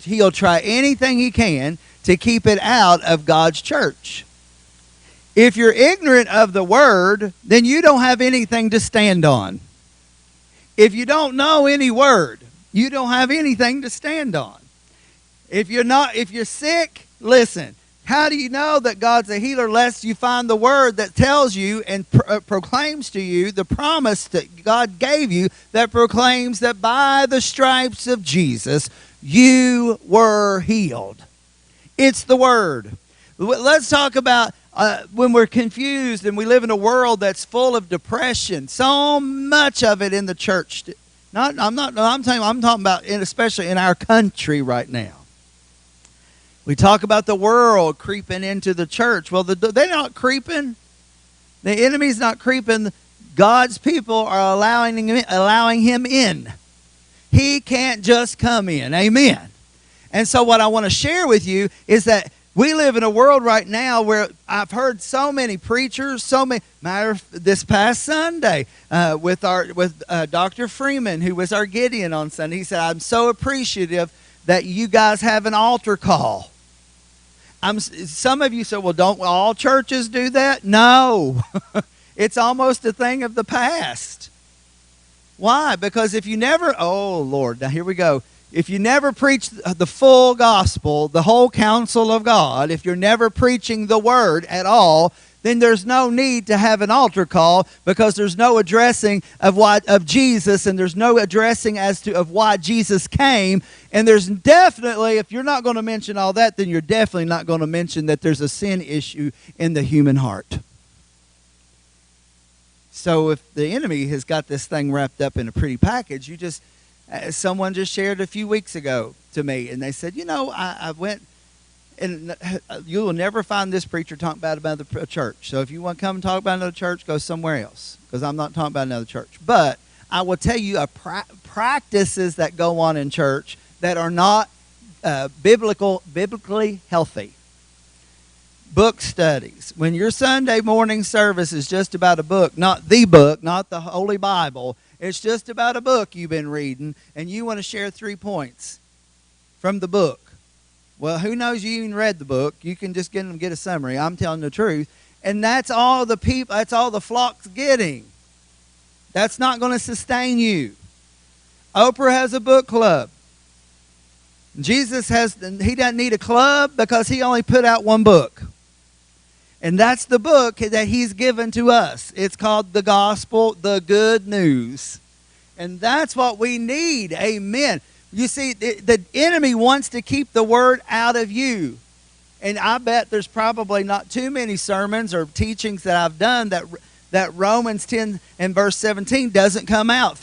he'll try anything he can to keep it out of God's church. If you're ignorant of the word, then you don't have anything to stand on. If you don't know any word, you don't have anything to stand on. If you're sick, listen. How do you know that God's a healer? Lest you find the word that tells you and proclaims to you the promise that God gave you, that proclaims that by the stripes of Jesus, you were healed. It's the word. Let's talk about when we're confused and we live in a world that's full of depression. So much of it in the church. I'm talking about especially in our country right now. We talk about the world creeping into the church. Well, they're not creeping. The enemy's not creeping. God's people are allowing him in. He can't just come in. Amen. And so what I want to share with you is that we live in a world right now where I've heard so many preachers, this past Sunday with Dr. Freeman, who was our Gideon on Sunday. He said, I'm so appreciative that you guys have an altar call. Some of you said, well, don't all churches do that? No. It's almost a thing of the past. Why? Because if you never, oh Lord, now here we go. If you never preach the full gospel, the whole counsel of God, if you're never preaching the word at all, then there's no need to have an altar call, because there's no addressing of Jesus, and there's no addressing of why Jesus came. And there's definitely, if you're not going to mention all that, then you're definitely not going to mention that there's a sin issue in the human heart. So if the enemy has got this thing wrapped up in a pretty package, someone just shared a few weeks ago to me, and they said, I went, and you will never find this preacher talking about another church. So if you want to come and talk about another church, go somewhere else, because I'm not talking about another church. But I will tell you practices that go on in church that are not biblically healthy. Book studies. When your Sunday morning service is just about a book, not the Holy Bible, it's just about a book you've been reading, and you want to share 3 points from the book. Well, who knows you even read the book? You can just get a summary. I'm telling the truth. And that's all the flock's getting. That's not going to sustain you. Oprah has a book club. Jesus he doesn't need a club because he only put out one book. And that's the book that he's given to us. It's called the gospel, the good news. And that's what we need. Amen. You see, the enemy wants to keep the word out of you. And I bet there's probably not too many sermons or teachings that I've done that Romans 10 and verse 17 doesn't come out.